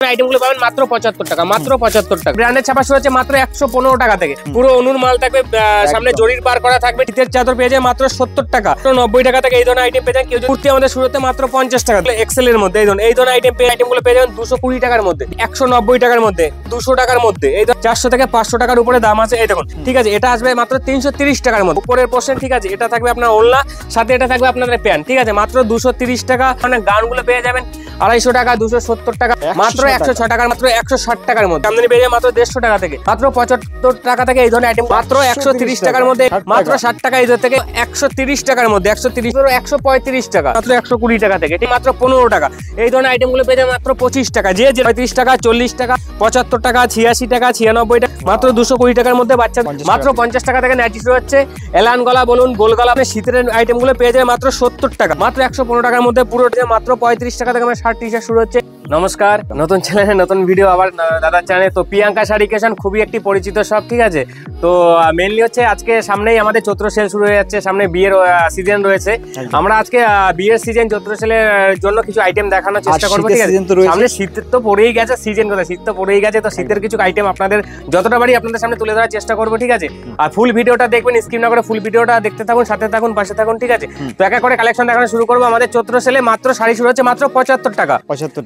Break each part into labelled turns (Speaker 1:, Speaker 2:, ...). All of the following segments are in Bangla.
Speaker 1: আইটেমগুলো পাবেন মাত্র 75 টাকা, মাত্র 75 টাকা। ব্র্যান্ডের ছাপা শুরু হচ্ছে মাত্র 115 টাকা থেকে। পুরো অনুর মাল থাকবে, সামনে জরির বার করা থাকবে। শীতের চাদর পেয়ে যায় মাত্র 70 টাকা, 90 টাকা থেকে এই ধরনের আইটেম পেয়ে যান। কেউ কুর্তি আমাদের শুরু হতে মাত্র 50 টাকা। এক্সেল এর মধ্যে এই ধরনের আইটেমগুলো পেয়ে যাবেন 220 টাকার মধ্যে, 190 টাকার মধ্যে, 200 টাকার মধ্যে। এই 400 থেকে 500 টাকার উপরে দাম আছে। এই দেখুন, ঠিক আছে, এটা আসবে মাত্র 330 টাকার মধ্যে। উপরের পোর্শন, ঠিক আছে, এটা থাকবে আপনার ওড়না, সাথে এটা থাকবে আপনাদের প্যান্ট, ঠিক আছে, মাত্র 230 টাকা। মানে গাউনগুলো পেয়ে যাবেন 250 টাকা, 270 টাকা, মাত্র 106 টাকার, মাত্র 160 টাকার মধ্যে। আমদানি পেয়ে যায় মাত্র 150 টাকা থেকে, মাত্র 75 টাকা থেকে এই ধরনের আইটেম মাত্র 130 টাকার মধ্যে, মাত্র 60 টাকা এই থেকে 130 টাকার মধ্যে, 130 135 টাকা, মাত্র 120 টাকা থেকে, এটি মাত্র 15 টাকা। এই ধরনের আইটেমগুলো পেয়ে যায় মাত্র 25 টাকা, যে 35 টাকা, 40 টাকা, 75 টাকা, 86 টাকা, 96 টাকা, মাত্র 220 টাকার মধ্যে। বাচ্চা মাত্র 50 টাকা থেকে নাইটি শুরু হচ্ছে। এলান গলা বলুন, গোল গলা, শীতের আইটেমগুলো পেয়ে যায় মাত্র 70 টাকা, মাত্র 115 টাকার মধ্যে। পুরো মাত্র 35 টাকা থেকে শার্ট টি শার্ট শুরু হচ্ছে। নমস্কার, নতুন চ্যানেলে নতুন ভিডিও আবার দাদার চ্যানেলে। তো প্রিয়াঙ্কা শাড়ি ক্রিয়েশন খুবই একটি পরিচিত শপ, ঠিক আছে। তো মেইনলি হচ্ছে আজকে সামনেই আমাদের চৈত্র সেল শুরু হয়ে যাচ্ছে, সামনে বিয়ের সিজন রয়েছে। আমরা আজকে বিয়ের সিজন, চৈত্র সেলের জন্য কিছু আইটেম দেখানোর চেষ্টা করবো, ঠিক আছে। সামনে শীত তো পড়েই গেছে, সিজন কথা, শীত তো পড়েই গেছে। তো শীতের কিছু আইটেম আপনাদের যতটা বাড়ি আপনাদের সামনে তুলে ধরার চেষ্টা করবো, ঠিক আছে। আর ফুল ভিডিওটা দেখবেন, স্কিপ না করে ফুল ভিডিওটা দেখতে থাকুন, সাথে থাকুন, পাশে থাকুন, ঠিক আছে। তো একা করে কালেকশন দেখানো শুরু করবো। আমাদের চৈত্র সেলে মাত্র শাড়ি শুরু হচ্ছে মাত্র 75 টাকা,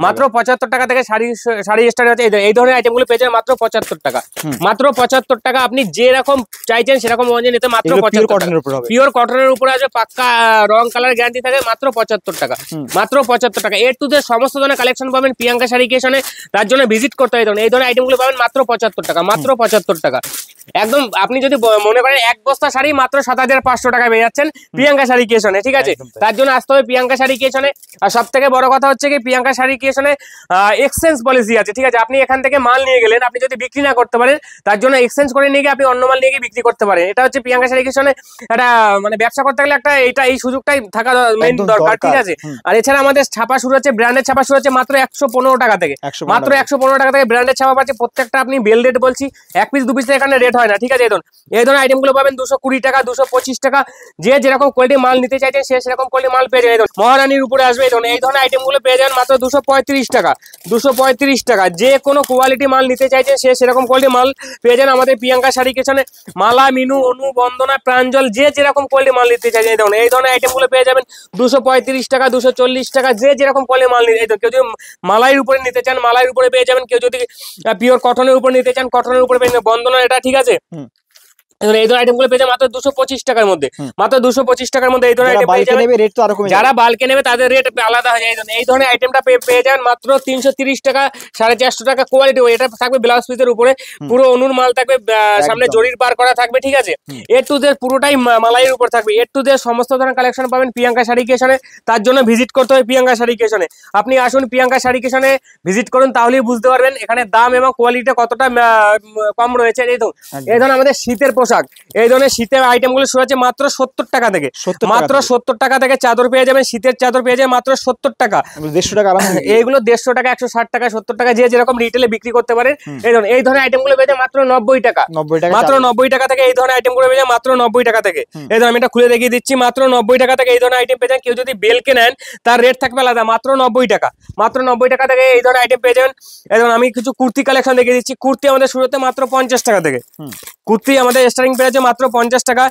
Speaker 1: মাত্র 75 টাকা থেকে শাড়ি স্টার্ট হচ্ছে। এই ধরনের আইটেমগুলো পেয়ে যাবেন মাত্র 75 টাকা, মাত্র 75 টাকা। আপনি যেরকম চাইছেন সেরকম অনুযায়ী নিতে মাত্র 75 টাকা। পিওর কটনের উপরে আসবে, পাক্কা রং কালার গ্যারান্টি থাকে, মাত্র 75 টাকা, মাত্র 75 টাকা। এর টু যে সমস্ত ধরনের কালেকশন পাবেন প্রিয়াঙ্কা শাড়ি ক্রিয়েশনে, তার জন্য ভিজিট করতে হয়। এই ধরনের আইটেমগুলো পাবেন মাত্র 75 টাকা, মাত্র 75 টাকা একদম। আপনি যদি মনে করেন এক বস্তা শাড়ি মাত্র 7500 টাকায় পেয়ে যাচ্ছেন প্রিয়াঙ্কা শাড়ি ক্রিয়েশনে, ঠিক আছে। তার জন্য আসতে হবে প্রিয়াঙ্কা শাড়ি ক্রিয়েশনে। আর সব থেকে বড় কথা হচ্ছে কি, প্রিয়াঙ্কা শাড়ি ক্রিয়েশনে এক্সচেঞ্জ পলিসি আছে, ঠিক আছে। আপনি এখান থেকে মাল নিয়ে গেলেন, আপনি যদি বিক্রি না করতে পারেন, তার জন্য এক্সচেঞ্জ করে নিয়ে গিয়ে আপনি অন্য মাল নিয়ে গিয়ে বিক্রি করতে পারেন। এটা হচ্ছে প্রিয়াঙ্কা শাড়ি ক্রিয়েশনে একটা মানে ব্যবসা করতে গেলে একটা এই সুযোগটাই থাকা মেইন দরকার, ঠিক আছে। আর এছাড়া আমাদের ছাপা শুরু হচ্ছে, ব্র্যান্ডের ছাপা শুরু হচ্ছে মাত্র 115 টাকা থেকে, মাত্র 115 টাকা থেকে ব্র্যান্ডের ছাপা পাচ্ছে। প্রত্যেকটা আপনি বেল রেট বলছি, এক পিস দু পিস এখানে রেট হয় না, ঠিক আছে। এই ধরনের আইটেমগুলো পাবেন 220 টাকা, 225 টাকা। যে যেরকম কোয়ালিটি মাল নিতে চাইছেন সে সেরকম কোয়ালিটি মাল পেয়ে যাবেন। মহারানীর উপরে আসবে এই ধরনের আইটেমগুলো পেয়ে যাবেন মাত্র 235 টাকা, 235 টাকা। যে কোনো কোয়ালিটি মাল নিতে চাইছেন সে সেরকম কোয়ালিটি মাল পেয়ে যান আমাদের প্রিয়াঙ্কা শাড়ি ক্রিয়েশনে। মালা, মিনু, অনু, বন্দনা, প্রাঞ্জল, যে যেরকম কোয়ালিটি মাল নিতে চাইছেন এই ধরনের আইটেমগুলো পেয়ে যাবেন 235 টাকা, 240 টাকা। যে যেরকম কোয়ালিটি মাল নিতে, কেউ যদি মালাইয়ের উপরে নিতে চান মালাইয়ের উপরে পেয়ে যাবেন, কেউ যদি পিওর কটনের উপর নিতে চান কটনের উপরে পেয়ে যাবেন। বন্দনা এটা, ঠিক আছে। এই ধরনের আইটেমগুলো পেয়ে যাবে মাত্র 225 টাকার মধ্যে, মাত্র 225 টাকার মধ্যে। এই ধরনের আইটেম পেয়ে যাবেন, যারা বালকে নেবে তাদের রেট আলাদা হয়ে যায়। এই ধরনের আইটেমটা পেয়ে যাবেন মাত্র 330 টাকা, 450 টাকা কোয়ালিটি। এটা থাকবে ব্লাউজ পিসের উপরে, পুরো অনুর মাল থাকবে, সামনে জরির বার করা থাকবে, ঠিক আছে। এর টু জেড পুরোটাই মালাইয়ের উপর থাকবে। এর টু জেড সমস্ত ধরনের কালেকশন পাবেন প্রিয়াঙ্কা শাড়ি ক্রিয়েশনে। তার জন্য ভিজিট করতে হবে প্রিয়াঙ্কা শাড়ি ক্রিয়েশনে। আপনি আসুন প্রিয়াঙ্কা শাড়ি ক্রিয়েশনে ভিজিট করুন, তাহলেই বুঝতে পারবেন এখানে দাম এবং কোয়ালিটিটা কতটা কম রয়েছে। এই ধরুন আমাদের শীতের পোশাক, এই ধরনের শীতের আইটেমগুলো শুরু হচ্ছে মাত্র 70 টাকা থেকে, মাত্র 70 টাকা থেকে চাদর পেয়ে যাবেন। শীতের চাদর পেয়ে যাবেন মাত্র 70 টাকা, 150 টাকা। এইগুলো 150 টাকা, 160 টাকা, 70 টাকা, যে যেরকম রিটেলে বিক্রি করতে পারেন। এই ধরনের আইটেমগুলো পেয়ে যাবেন মাত্র 90 টাকা, মাত্র 90 টাকা থেকে। এই ধরনের আইটেমগুলো পেয়ে যাবেন মাত্র 90 টাকা থেকে। এই ধরুন আমি এটা খুলে দেখিয়ে দিচ্ছি, মাত্র 90 টাকা থেকে এই ধরনের আইটেম পেয়ে যাবেন। কেউ যদি বেলকে নেন তার রেট থাকবে আলাদা, মাত্র 90 টাকা, মাত্র 90 টাকা থেকে এই ধরনের আইটেম পেয়ে যাবেন। এই ধরুন আমি কিছু কুর্তি কালেকশন দেখিয়ে দিচ্ছি। কুর্তি আমাদের শুরু হতে মাত্র 50 টাকা থেকে, কুর্তি আমাদের স্টার্টিং পেয়ে যাচ্ছে মাত্র 50 টাকা।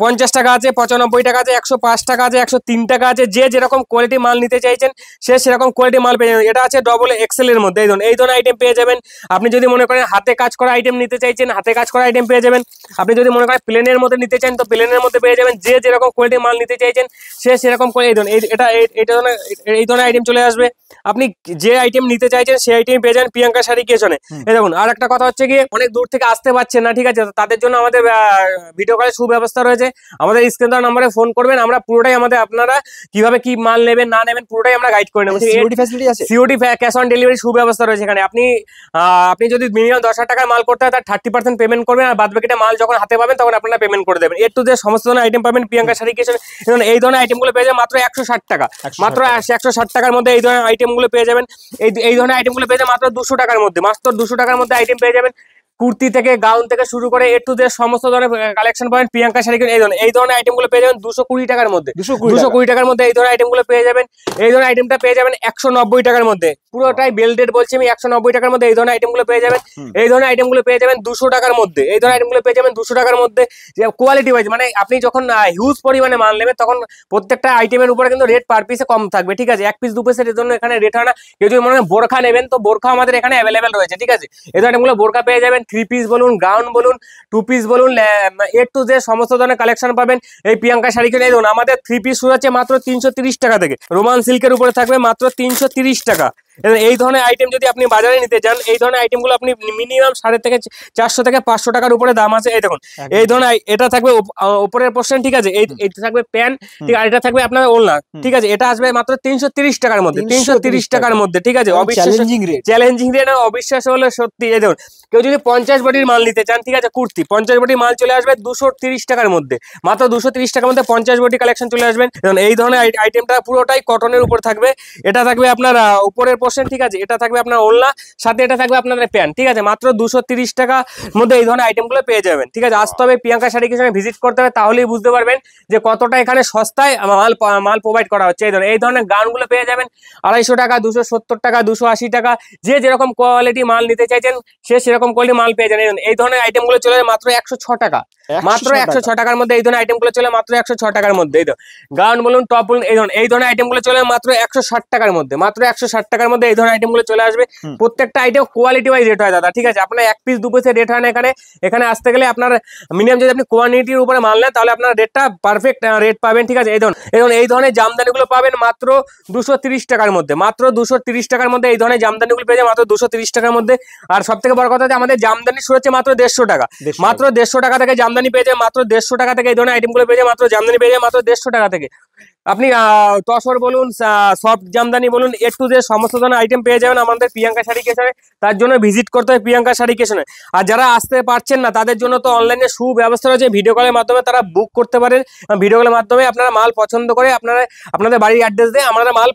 Speaker 1: 50 টাকা আছে, 95 টাকা আছে, 105 টাকা আছে, 103 টাকা আছে। যে যেরকম কোয়ালিটি মাল নিতে চাইছেন সে সেরকম কোয়ালিটি মাল পেয়ে যাবেন। এটা আছে ডবল এক্সেল এর মধ্যে। এই ধরনের আইটেম পেয়ে যাবেন। আপনি যদি মনে করেন হাতে কাজ করা আইটেম নিতে চাইছেন, হাতে কাজ করা আইটেম পেয়ে যাবেন। আপনি যদি মনে করেন প্লেনের মধ্যে নিতে চান তো প্লেনের মধ্যে পেয়ে যাবেন। যে যেরকম কোয়ালিটি মাল নিতে চাইছেন সে সেরকম করে এই ধরনের আইটেম চলে আসবে। আপনি যে আইটেম নিতে চাইছেন সেই আইটেম পেয়ে যান প্রিয়াঙ্কা শাড়ি ক্রিয়েশনে। এই দেখুন, আর একটা কথা হচ্ছে গিয়ে অনেক দূর থেকে আসতে পারছেন না, ঠিক আছে, তাদের জন্য আমাদের ভিডিও কলের সুব্যবস্থা রয়েছে। আমাদের স্ক্রিন দেওয়া নম্বরে ফোন করবেন, আমরা পুরোটাই আপনারা কিভাবে কি মাল নেবেন না নেবেন পুরোটাই আমরা গাইড করে নেব। সিওডি ক্যাশ অন ডেলিভারি সুব্যবস্থা রয়েছে এখানে। আপনি যদি মিনিমাম 10,000 টাকার মাল করতে হয় তার 30% পেমেন্ট করবেন, আর বাদ বাকিটা মাল যখন হাতে পাবেন তখন আপনারা পেমেন্ট করে দেবেন। এর টু যে সমস্ত ধরনের আইটেম পাবেন প্রিয়াঙ্কা শাড়ি ক্রিয়েশন। এই ধরনের আইটেমগুলো পেয়ে যাবেন মাত্র 160 টাকা, মাত্র 160 টাকার মধ্যে এই ধরনের আইটেমগুলো পেয়ে যাবেন। এই ধরনের আইটেমগুলো পেয়ে যাবেন মাত্র 200 টাকার মধ্যে, মাত্র 200 টাকার মধ্যে আইটেম পেয়ে যাবেন। কুর্তি থেকে গাউন থেকে শুরু করে এ টু জেড সমস্ত ধরনের কালেকশন পাবেন প্রিয়াঙ্কা শাড়ি। এই ধরনের আইটেমগুলো পেয়ে যাবেন 220 টাকার মধ্যে। 220 টাকার মধ্যে এই ধরনের আইটেমগুলো পেয়ে যাবেন। এই ধরনের আইটেমটা পেয়ে যাবেন 190 টাকার মধ্যে, পুরোটাই বেল্টেড বলছি আমি। 190 টাকার মধ্যে এই ধরনের আইটেমগুলো পেয়ে যাবেন। এই ধরনের আইটেমগুলো পেয়ে যাবেন 200 টাকার মধ্যে। এই ধরনের আইটেমগুলো পেয়ে যাবেন 200 টাকার মধ্যে। যে কোয়ালিটি ওয়াইজ, মানে আপনি যখন হিউজ পরিমাণে মাল নেবেন তখন প্রত্যেকটা আইটেমের উপরে কিন্তু রেট পার পিসে কম থাকবে, ঠিক আছে। 1 পিস 2 পিসের জন্য এখানে রেট হয় না। কেউ যদি মনে হয় বোরখা নেবেন তো বোরখা আমাদের এখানে অ্যাভেলেবেল রয়েছে, ঠিক আছে। এই ধরনের আইটেমগুলো বোরখা পেয়ে যাবেন, 3 পিস বলুন, গাউন বলুন, 2 পিস বলুন, এ টু জেড সমস্ত ধরনের কালেকশন পাবেন এই প্রিয়াঙ্কা শাড়ি কিনে। দেখুন আমাদের 3 পিস শুরু হচ্ছে মাত্র 330 টাকা থেকে, রোমান সিল্কের উপরে থাকবে মাত্র 330 টাকা। এই ধরনের আইটেম যদি আপনি বাজারে নিতে চান, এই ধরনের আইটেমগুলো আপনি মিনিমাম 450 থেকে 500 টাকার উপরে দাম আছে। এই দেখুন এই ধরনের এটা থাকবে উপরের পোর্শন, ঠিক আছে। এইটা থাকবে প্যান্ট, ঠিক আছে। এটা থাকবে আপনার ওড়না, ঠিক আছে। এটা আসবে মাত্র 330 টাকার মধ্যে, 330 টাকার মধ্যে, ঠিক আছে। চ্যালেঞ্জিং রেট, অবিশ্বাস হলে সত্যি। এই দেখুন কেউ যদি 50 বডির মাল নিতে চান, ঠিক আছে, কুর্তি 50 বডির মাল চলে আসবে 230 টাকার মধ্যে, মাত্র 230 টাকার মধ্যে 50 বডি কালেকশন চলে আসবেন। এই ধরনের আইটেমটা পুরোটাই কটনের উপর থাকবে। এটা থাকবে আপনার উপরের পোর্শন, ঠিক আছে। এটা থাকবে আপনার ওড়না, সাথে এটা থাকবে আপনাদের প্যান্ট, ঠিক আছে। মাত্র 230 টাকার মধ্যে এই ধরনের আইটেমগুলো পেয়ে যাবেন, ঠিক আছে। আসতে হবে প্রিয়াঙ্কা শাড়ি কিচেনে, ভিজিট করতে হবে, তাহলেই বুঝতে পারবেন যে কতটা এখানে সস্তায় মাল প্রোভাইড করা হচ্ছে। এই ধরনের গাউনগুলো পেয়ে যাবেন 250 টাকা, 270 টাকা, 280 টাকা। যে যেরকম কোয়ালিটি মাল নিতে চাইছেন সে সেরকম কোয়ালিটি মাল পেয়ে যাবেন। এই ধরনের আইটেমগুলো চলে মাত্র 106 টাকা, মাত্র 106 টাকার মধ্যে। এই ধরনের আইটেমগুলো চলে মাত্র 106 টাকার মধ্যে। এই গাউন বলুন, টপ বলুন, এই ধরনের আইটেমগুলো চলে মাত্র 160 টাকার মধ্যে, মাত্র 160 টাকার মধ্যে এই ধরনের আইটেমগুলো চলে আসবে। প্রত্যেকটা আইটেম কোয়ালিটি ওয়াইজ রেট হয় দাদা, ঠিক আছে। আপনার 1 পিস 2 পিসের রেট হয় না এখানে। এখানে আসতে গেলে আপনার মিনিমাম যদি আপনি কোয়ান্টিটির উপরে মাল নেন তাহলে আপনার রেটটা পারফেক্ট রেট পাবেন, ঠিক আছে। এই ধরনের জামদানিগুলো পাবেন মাত্র 230 টাকার মধ্যে, মাত্র 230 টাকার মধ্যে। এই ধরনের জামদানিগুলো পেয়ে যায় মাত্র 230 টাকার মধ্যে। আর সব থেকে বড় কথা যে আমাদের জামদানি শুরু হচ্ছে মাত্র 150 টাকা, মাত্র 150 টাকা থেকে জামদানি পেয়ে যায়, মাত্র 150 টাকা থেকে এই ধরনের আইটেমগুলো পেয়ে যায়, মাত্র জামদানি পেয়ে যায় মাত্র 150 টাকা থেকে। আপনি তসর বলুন, সফট জামদানি বলুন, এ টু জেড সমস্ত ধরনের আইটেম পেয়ে যাবেন আমাদের প্রিয়াঙ্কা শাড়ি কিচেনে। তার জন্য ভিজিট করতে হবে প্রিয়াঙ্কা শাড়ি কিচেনে। আর যারা আসতে পারছেন না তাদের জন্য তো অনলাইনে সুব্যবস্থা রয়েছে, ভিডিও কলের মাধ্যমে তারা বুক করতে পারেন। ভিডিও কলের মাধ্যমে আপনারা মাল পছন্দ করে আপনাদের বাড়ির অ্যাড্রেস দিয়ে আমরা মাল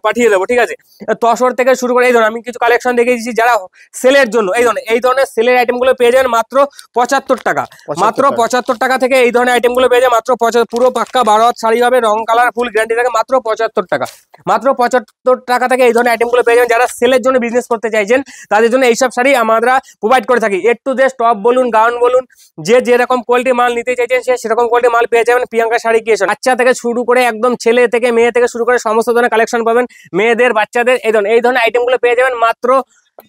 Speaker 1: পাঠিয়ে দেবো, ঠিক আছে। তসর থেকে শুরু করে এই ধরনের আমি কিছু কালেকশন দেখে দিচ্ছি যারা সেলের জন্য। এই ধরনের সেলের আইটেমগুলো পেয়ে যাবেন মাত্র 75 টাকা, মাত্র 75 টাকা থেকে এই ধরনের আইটেমগুলো পেয়ে যায় মাত্র পুরো পাক্কা 12 হাত শাড়ি হবে, রং কালার ফুল গ্যারান্টি থাকে, মাত্র 75 টাকা, মাত্র 75 টাকা থেকে এই ধরনের আইটেমগুলো পেয়ে যাবেন। যারা সেলের জন্য বিজনেস করতে চাইছেন তাদের জন্য এইসব শাড়ি আমরা প্রোভাইড করে থাকি। এ টু জেড টপ বলুন, গাউন বলুন, যে যেরকম কোয়ালিটি মাল নিতে চাইছেন সে সেরকম কোয়ালিটি মাল পেয়ে যাবেন প্রিয়াঙ্কা শাড়ি কিচেন। বাচ্চা থেকে শুরু করে একদম ছেলে থেকে মেয়ে থেকে শুরু করে সমস্ত ধরনের কালেকশন পাবেন, মেয়েদের বাচ্চাদের। এই ধরনের আইটেমগুলো পেয়ে যাবেন মাত্র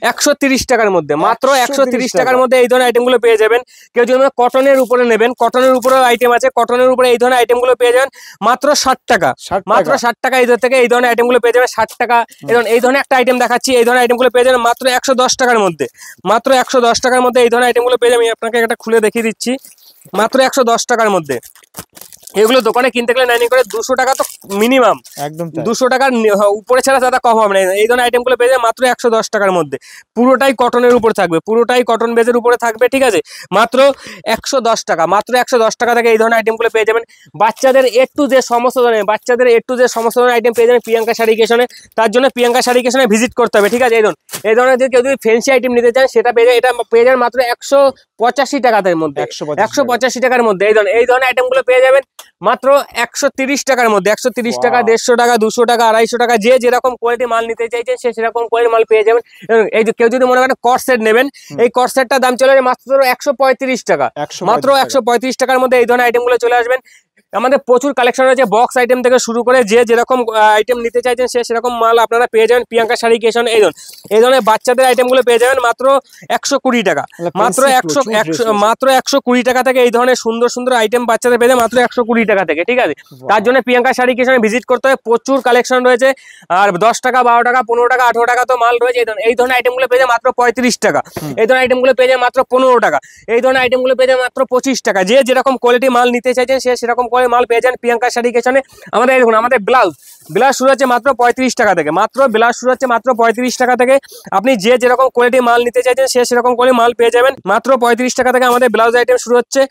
Speaker 1: 130 টাকার মধ্যে, মাত্র 130 টাকার মধ্যে এই ধরনের আইটেমগুলো পেয়ে যাবেন। কেউ যদি কটনের উপরে নেবেন, কটনের উপরে আইটেম আছে, কটনের উপরে এই ধরনের আইটেমগুলো পেয়ে যাবেন মাত্র 60 টাকা, মাত্র 60 টাকা। এই থেকে এই ধরনের আইটেমগুলো পেয়ে যাবেন 60 টাকা। এই ধরনের একটা আইটেম দেখাচ্ছি, এই ধরনের আইটেমগুলো পেয়ে যাবেন মাত্র 110 টাকার মধ্যে, মাত্র 110 টাকার মধ্যে এই ধরনের আইটেমগুলো পেয়ে যাবেন। আমি আপনাকে একটা খুলে দেখিয়ে দিচ্ছি, মাত্র 110 টাকার মধ্যে। এগুলো দোকানে কিনতে গেলে নাইনি করে 200 টাকা তো মিনিমাম, একদম 200 টাকার উপরে ছাড়া দাদা কম হবে না। এই ধরনের আইটেমগুলো পেয়ে যায় মাত্র 110 টাকার মধ্যে, পুরোটাই কটনের উপর থাকবে, পুরোটাই কটন বেজের উপরে থাকবে, ঠিক আছে। মাত্র 110 টাকা, মাত্র 110 টাকা থেকে এই ধরনের আইটেমগুলো পেয়ে যাবেন। বাচ্চাদের এ টু জেড সমস্ত ধরনের সমস্ত ধরনের আইটেম পেয়ে যাবেন প্রিয়াঙ্কা শাড়ি কিচেনে। তার জন্য প্রিয়াঙ্কা শাড়ি কিচেনে ভিজিট করতে হবে, ঠিক আছে। এই ধরনের যে কেউ যদি ফ্যান্সি আইটেম নিতে চান সেটা পেয়ে যায়, এটা পেয়ে যাবেন মাত্র 185 টাকার মধ্যে, 185 টাকার মধ্যে। এই ধরনের আইটেমগুলো পেয়ে যাবেন মাত্র 130 টাকার মধ্যে, 130 টাকা, 150 টাকা, 200 টাকা, 250 টাকা। যে যেরকম কোয়ালিটি মাল নিতে চাইছেন সে সেরকম কোয়ালিটি মাল পেয়ে যাবেন। এই যে কেউ যদি মনে করেন কট সেট নেবেন, এই কট সেটটার দাম চলে যাবে মাত্র 135 টাকা, মাত্র 135 টাকার মধ্যে এই ধরনের আইটেমগুলো চলে আসবেন। আমাদের প্রচুর কালেকশন রয়েছে, বক্স আইটেম থেকে শুরু করে যে যেরকম আইটেম নিতে চাইছেন সে সেরকম মাল আপনারা পেয়ে যাবেন প্রিয়াঙ্কা শাড়ি কিচেন। এই ধরনের বাচ্চাদের আইটেমগুলো পেয়ে যাবেন মাত্র 120 টাকা, মাত্র 120 টাকা থেকে এই ধরনের সুন্দর সুন্দর আইটেম বাচ্চাদের পেয়ে যায় মাত্র 120 টাকা থেকে, ঠিক আছে। তার জন্য প্রিয়াঙ্কা শাড়ি কিচেনে ভিজিট করতে হবে, প্রচুর কালেকশন রয়েছে। আর 10 টাকা, 12 টাকা, 15 টাকা, 18 টাকা তো মাল রয়েছে। এই ধরনের আইটেমগুলো পেয়ে যায় মাত্র 35 টাকা, এই ধরনের আইটেমগুলো পেয়ে যায় মাত্র 15 টাকা, এই ধরনের আইটেমগুলো পেয়ে যায় মাত্র 25 টাকা। যে যেরকম কোয়ালিটি মাল নিতে চাইছেন সে সেরকম মাল পেয়ে যান প্রিয়াঙ্কা শাড়ি কিচেনে। আমাদের দেখুন আমাদের ব্লাউজ ব্লাউজ শুরু হচ্ছে মাত্র 35 টাকা থেকে, মাত্র ব্লাউজ শুরু হচ্ছে মাত্র 35 টাকা থেকে। আপনি যে যেরকম কোয়ালিটি মাল নিতে চাইছেন সে সেরকম করে মাল পেয়ে যাবেন। মাত্র 35 টাকা থেকে আমাদের ব্লাউজ আইটেম শুরু হচ্ছে।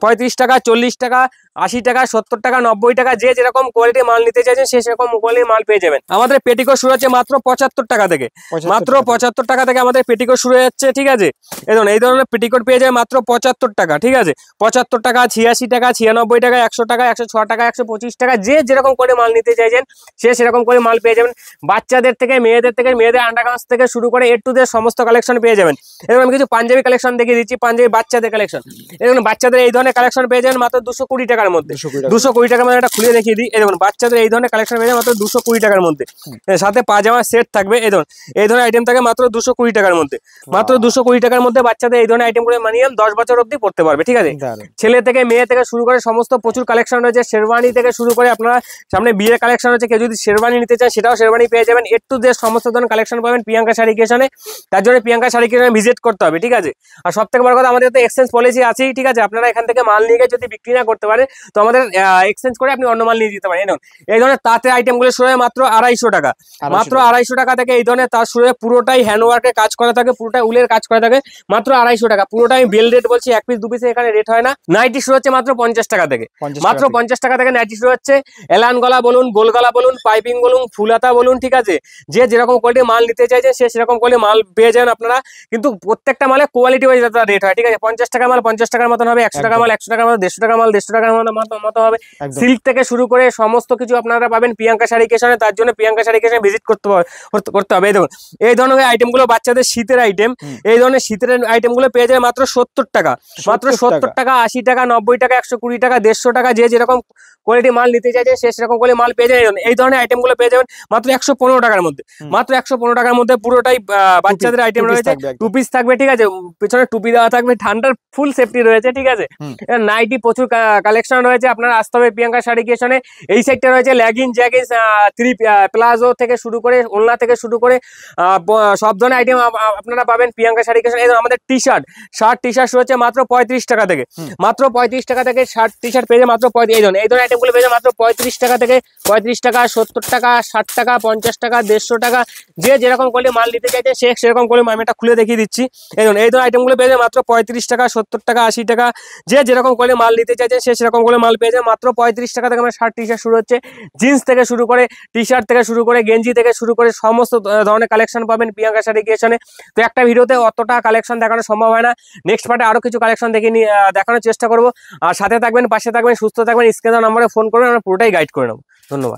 Speaker 1: 35 টাকা, 40 টাকা, 80 টাকা, 70 টাকা, 90 টাকা, যে যেরকম কোয়ালিটি মাল নিতে চাইছেন সে সেরকম কোয়ালিটি মাল পেয়ে যাবেন। আমাদের পেটিকোট শুরু হচ্ছে মাত্র 75 টাকা থেকে, মাত্র 75 টাকা থেকে আমাদের পেটিকোট শুরু হয়ে যাচ্ছে। ঠিক আছে, এই ধরনের পেটিকোট পেয়ে যায় মাত্র 75 টাকা। ঠিক আছে, 75 টাকা, 86 টাকা, 96 টাকা, 100 টাকা, 106 টাকা, 125 টাকা, যে যেরকম করে মাল নিতে চাইছেন সে সেরকম করে মাল পেয়ে যাবেন। বাচ্চাদের থেকে মেয়েদের আন্ডারগার্মেন্টস থেকে শুরু করে এ টু জেড সমস্ত কালেকশন পেয়ে যাবেন। এরকম আমি কিছু পাঞ্জাবি কালেকশন দেখিয়ে দিচ্ছি, পাঞ্জাবি বাচ্চাদের কালেকশন। এরকম বাচ্চাদের এই ধরনের কালেকশন পেয়ে যাবেন মাত্র 220 টাকার মধ্যে। 220 টাকার মধ্যে এটা খুলে দেখিয়ে দিই। এই দেখুন বাচ্চাদের এই ধরনের কালেকশন পেয়ে যাবেন মাত্র 220 টাকার মধ্যে। সাথে পাজামা সেট থাকবে। এই ধরনের আইটেম থাকে মাত্র 220 টাকার মধ্যে। মাত্র 220 টাকার মধ্যে বাচ্চাদের এই ধরনের আইটেম করে মানিয়ে 10 বছর অবধি পড়তে পারবে। ঠিক আছে, ছেলে থেকে মেয়ে থেকে শুরু করে সমস্ত প্রচুর কালেকশন রয়েছে। শেরওয়ানি থেকে শুরু করে আপনারা সামনে বিয়ের কালেকশন রয়েছে, কেউ যদি শেরওয়ানি নিতে চান সেটাও শেরওয়ানি পেয়ে যাবেন। এ টু জেড সমস্ত ধরনের কালেকশন পাবেন প্রিয়াঙ্কা শাড়ি ক্রিয়েশনে। তার জন্য প্রিয়াঙ্কা শাড়ি ক্রিয়েশনে ভিজিট করতে হবে। ঠিক আছে, আর সব থেকে বড় কথা আমাদের তো এক্সচেঞ্জ পলিসি আছেই। ঠিক আছে, আপনারা এখান থেকে মাল নিয়ে গিয়ে যদি বিক্রি না করতে পারে তো আমাদের এক্সচেঞ্জ করে আপনি অন্য মাল নিয়ে যেতে পারেন। এই ধরনের তাঁতের আইটেমগুলো শুরু হয় মাত্র 250 টাকা, মাত্র 250 টাকা থেকে এই ধরনের তার শুরু হয়। পুরোটাই হ্যান্ডওয়ার্কের কাজ করা থাকে, পুরোটাই উলের কাজ করা থাকে, মাত্র 250 টাকা। পুরোটাই আমি বেল রেট বলছি, এক পিস দু পিসে এখানে রেট হয় না। নাইটি শুরু হচ্ছে মাত্র 50 টাকা থেকে, মাত্র 50 টাকা থেকে নাইটি শুরু হচ্ছে। এলান গলা বলুন, গোল গলা বলুন, পাইপিং বলুন, ফুলাতা বলুন। ঠিক আছে, যে যেরকম কোয়ালিটি মাল নিতে চাইছে সে সেরকম কোয়ালিটি মাল পেয়ে যান আপনারা। কিন্তু প্রত্যেকটা মালে কোয়ালিটি ওয়াইজ রেট হয়। ঠিক আছে, 50 টাকা মাল 50 টাকার মতন হবে, 100 টাকা মাল 100 টাকার মতো, 150 টাকা মাল 150 টাকার মতো হবে। সিল্ক থেকে শুরু করে সমস্ত কিছু আপনারা পাবেন প্রিয়াঙ্কা শাড়ি ক্রিয়েশনে। তার জন্য প্রিয়াঙ্কা শাড়ি ক্রিয়েশনে ভিজিট করতে হবে। এই দেখুন এই ধরনের আইটেমগুলো বাচ্চাদের শীতের আইটেম। এই ধরনের শীতের আইটেমগুলো পেয়ে যায় মাত্র 70 টাকা, মাত্র 70 টাকা, 80 টাকা, 90 টাকা, 120 টাকা, 150 টাকা, যে যেরকম কোয়ালিটি মাল নিতে চাইছে সে সেরকম কোয়ালিটি মাল পেয়ে যায়। এই ধরনের আইটেমগুলো পেয়ে যাবেন মাত্র 115 টাকার মধ্যে, মাত্র 115 টাকার মধ্যে। পুরোটাই বাচ্চাদের আইটেম রয়েছে, টু পিস থাকবে। ঠিক আছে, পিছনে টুপি দেওয়া থাকবে, ঠান্ডার ফুল সেফটি রয়েছে। ঠিক আছে, নাইটি প্রচুর কালেকশন রয়েছে, আপনারা আসতে হবে প্রিয়াঙ্কা শাড়ি ক্রিয়েশনে। এই সাইডটা রয়েছে লেগিং, জ্যাগিংস, প্লাজো থেকে শুরু করে ওড়না থেকে শুরু করে সব ধরনের আইটেম আপনারা পাবেন প্রিয়াঙ্কা শাড়ি ক্রিয়েশনে। আমাদের টি শার্ট রয়েছে মাত্র 35 টাকা থেকে, মাত্র 35 টাকা থেকে শার্ট টি শার্ট পেয়ে যায় মাত্র এই ধরনের আইটেমগুলো পেয়ে যায় মাত্র 35 টাকা থেকে। 35 টাকা, 70 টাকা, 60 টাকা, 50 টাকা, 150 টাকা, যে যেরকম কোয়ালিটি মাল নিতে চাইছে সে সেরকম করে আমি এটা খুলে দেখিয়ে দিচ্ছি। এই ধরনের আইটেমগুলো পেয়ে যায় মাত্র 35 টাকা, 70 টাকা, 80 টাকা, যে যেরকম কোয়ালিটি মাল নিতে চাইছে সে সেরকম করে মাল পেয়ে যায় মাত্র 35 টাকা থেকে। আমার শার্ট টি শার্ট শুরু হচ্ছে, জিন্স থেকে শুরু করে টি শার্ট থেকে শুরু করে গেঞ্জি থেকে শুরু করে সমস্ত ধরনের কালেকশন পাবেন প্রিয়াঙ্কা শাড়ি ক্রিয়েশনে। তো একটা ভিডিওতে অতটা কালেকশন দেখানো সম্ভব হয় না, নেক্সট পার্টে আরো কিছু কালেকশন দেখে দেখানোর চেষ্টা করবো। আর সাথে থাকবেন, পাশে থাকবেন, সুস্থ থাকবেন। স্ক্রিনে নাম্বারে ফোন করবেন, আমরা পুরোটাই গাইড করে নেবো। ধন্যবাদ।